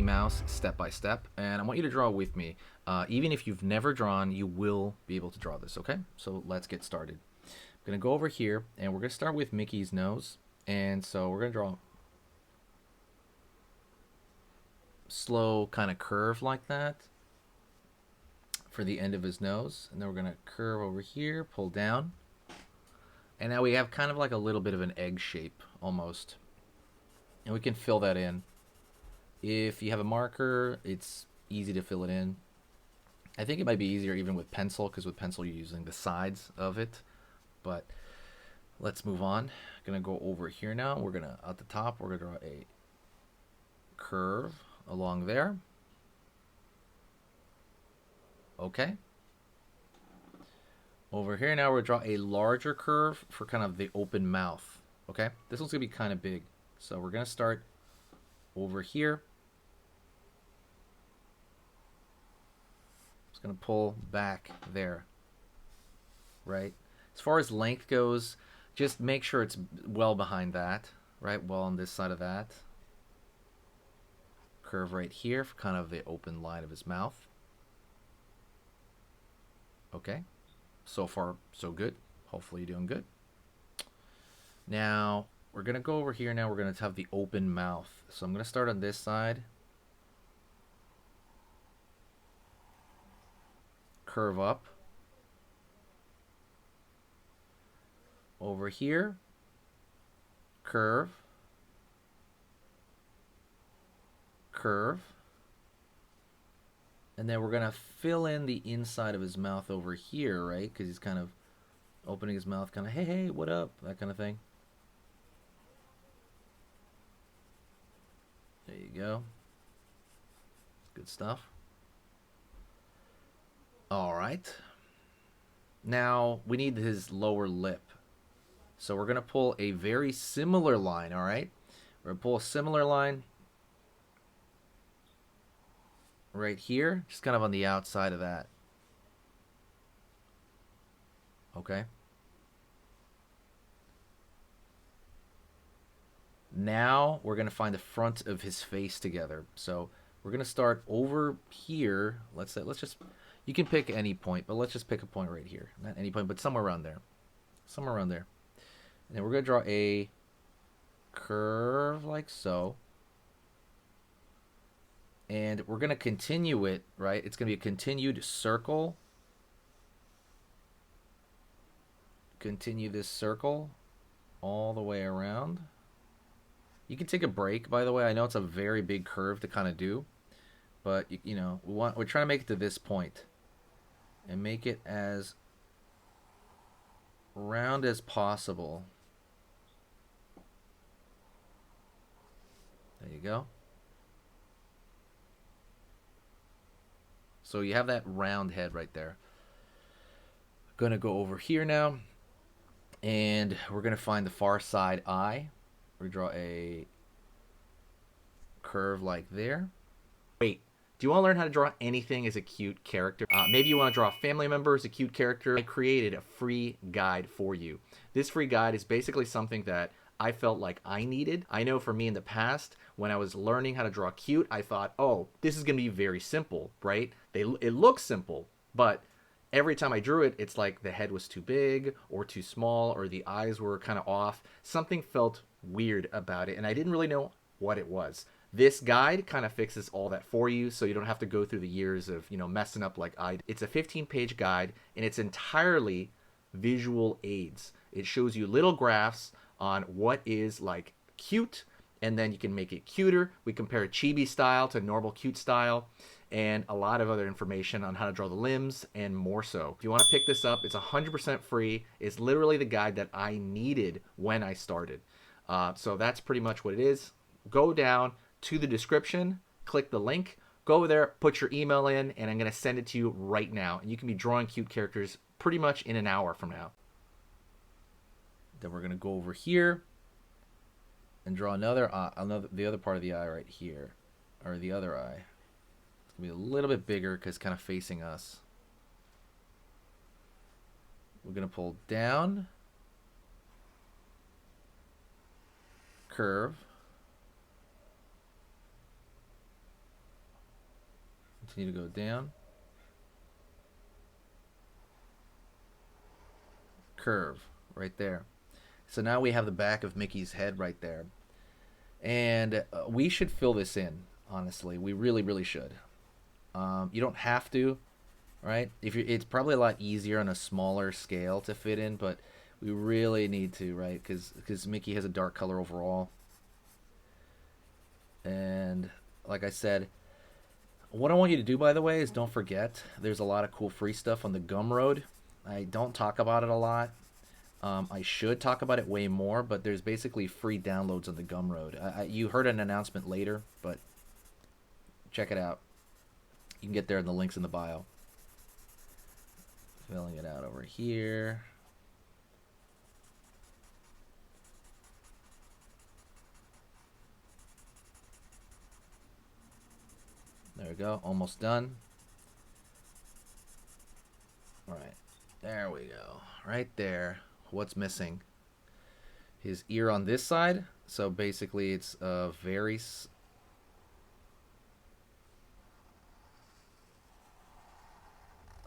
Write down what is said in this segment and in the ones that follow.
Mouse step by step, and I want you to draw with me. Even if you've never drawn, you will be able to draw this, okay? So let's get started. I'm going to go over here, and we're going to start with Mickey's nose. And so we're going to draw slow kind of curve like that for the end of his nose. And then we're going to curve over here, pull down. And now we have kind of like a little bit of an egg shape almost. And we can fill that in. If you have a marker, it's easy to fill it in. I think it might be easier even with pencil, because with pencil you're using the sides of it. But let's move on. Gonna go over here now. We're gonna, at the top, we're gonna draw a curve along there. Okay. Over here now we're gonna draw a larger curve for kind of the open mouth. Okay, this one's gonna be kind of big. So we're gonna start over here. Just gonna pull back there. Right? As far as length goes, just make sure it's well behind that, right? Well on this side of that. Curve right here for kind of the open line of his mouth. Okay. So far, so good. Hopefully you're doing good. Now, we're going to go over here now. We're going to have the open mouth. So I'm going to start on this side. Curve up. Over here. Curve. Curve. And then we're going to fill in the inside of his mouth over here, right? Because he's kind of opening his mouth, kind of, hey, hey, what up? That kind of thing. There you go. Good stuff. All right. Now we need his lower lip. So we're going to pull a very similar line, all right? We're going to pull a similar line right here, just kind of on the outside of that. Okay. Now we're going to find the front of his face together. So we're going to start over here. Let's just, you can pick any point, but let's just pick a point right here. Not any point, but somewhere around there. Somewhere around there. And then we're going to draw a curve like so. And we're going to continue it, right? It's going to be a continued circle. Continue this circle all the way around. You can take a break, by the way. I know it's a very big curve to kind of do, but you know, we're trying to make it to this point and make it as round as possible. There you go. So you have that round head right there. Going to go over here now, and we're going to find the far side eye. We draw a curve like there. Wait, do you want to learn how to draw anything as a cute character? Maybe you want to draw a family member as a cute character. I created a free guide for you. This free guide is basically something that I felt like I needed. I know for me in the past, when I was learning how to draw cute, I thought, oh, this is going to be very simple, right? It looks simple, but every time I drew it, it's like the head was too big or too small, or the eyes were kind of off. Something felt weird about it, and I didn't really know what it was. This guide kind of fixes all that for you, so you don't have to go through the years of, you know, messing up like I did. It's a 15-page guide, and it's entirely visual aids. It shows you little graphs on what is like cute, and then you can make it cuter. We compare chibi style to normal cute style, and a lot of other information on how to draw the limbs and more so. If you want to pick this up, it's 100% free. It's literally the guide that I needed when I started. So that's pretty much what it is. Go down to the description, click the link, go there, put your email in, and I'm going to send it to you right now. And you can be drawing cute characters pretty much in an hour from now. Then we're going to go over here and draw the other part of the eye right here, or the other eye. It's going to be a little bit bigger because it's kind of facing us. We're going to pull down, curve, continue to go down. Curve right there. So now we have the back of Mickey's head right there. And we should fill this in, honestly. We really, really should. You don't have to, right? It's probably a lot easier on a smaller scale to fit in, but we really need to, right? Because Mickey has a dark color overall. And like I said, what I want you to do, by the way, is don't forget there's a lot of cool free stuff on the Gumroad. I don't talk about it a lot. I should talk about it way more, but there's basically free downloads on the Gumroad. You heard an announcement later, but check it out. You can get there in the links in the bio. Filling it out over here. There we go, almost done. All right, there we go, right there. What's missing? His ear on this side. So basically it's a very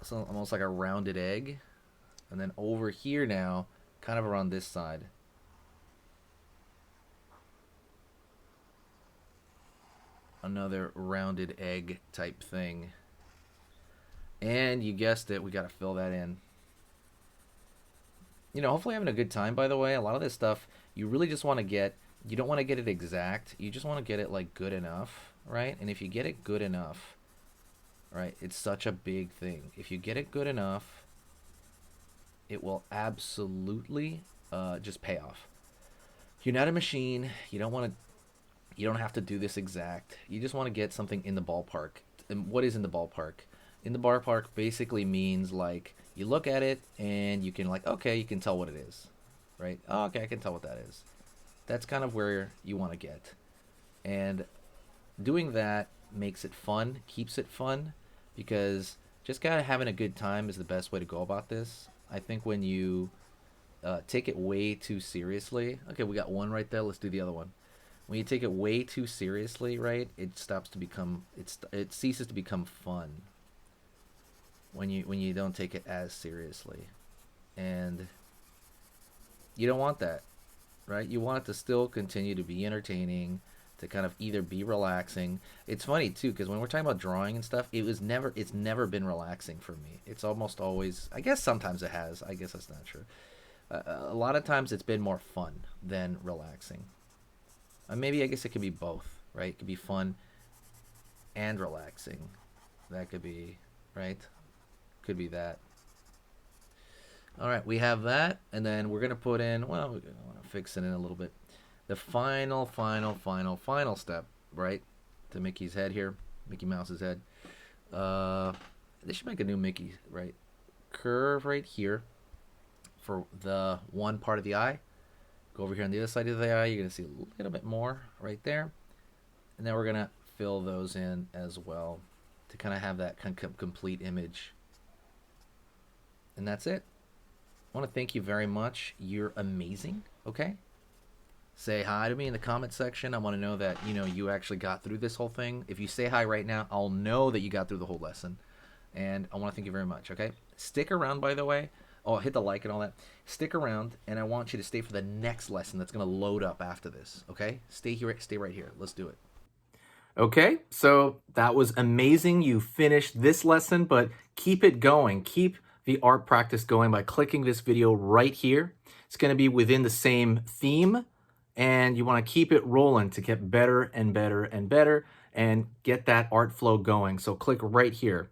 so almost like a rounded egg. And then over here now, kind of around this side. Another rounded egg type thing. And you guessed it, we got to fill that in. You know, hopefully having a good time, by the way. A lot of this stuff, you really just want to get, you don't want to get it exact. You just want to get it, like, good enough, right? And if you get it good enough, right, it's such a big thing. If you get it good enough, it will absolutely just pay off. You're not a machine. You don't have to do this exact. You just want to get something in the ballpark. And what is in the ballpark? In the ballpark basically means, like, you look at it and you can, like, okay, you can tell what it is, right? Oh, okay, I can tell what that is. That's kind of where you want to get. And doing that makes it fun, keeps it fun, because just kind of having a good time is the best way to go about this. I think when you take it way too seriously, okay, we got one right there, let's do the other one. When you take it way too seriously, right, it stops to become, it ceases to become fun. When you don't take it as seriously, and you don't want that, right? You want it to still continue to be entertaining, to kind of either be relaxing. It's funny too, because when we're talking about drawing and stuff, it's never been relaxing for me. It's almost always, I guess sometimes it has, I guess that's not true. A lot of times it's been more fun than relaxing. Maybe I guess it could be both, right? It could be fun and relaxing. That could be, right? Could be that. All right, we have that, and then we're gonna put in, well, we're gonna fix it in a little bit. The final step, right? To Mickey's head here, Mickey Mouse's head. They should make a new Mickey, right? Curve right here for the one part of the eye. Go over here on the other side of the eye. You're gonna see a little bit more right there, and then we're gonna fill those in as well to kind of have that complete image. And that's it. I want to thank you very much. You're amazing. Okay? Say hi to me in the comment section. I want to know that, you know, you actually got through this whole thing. If you say hi right now, I'll know that you got through the whole lesson. And I want to thank you very much, okay? Stick around, by the way. Oh, hit the like and all that. Stick around, and I want you to stay for the next lesson that's going to load up after this, okay? Stay here. Stay right here. Let's do it. Okay, so that was amazing. You finished this lesson, but keep it going. Keep the art practice going by clicking this video right here. It's going to be within the same theme, and you want to keep it rolling to get better and better and better and get that art flow going. So click right here.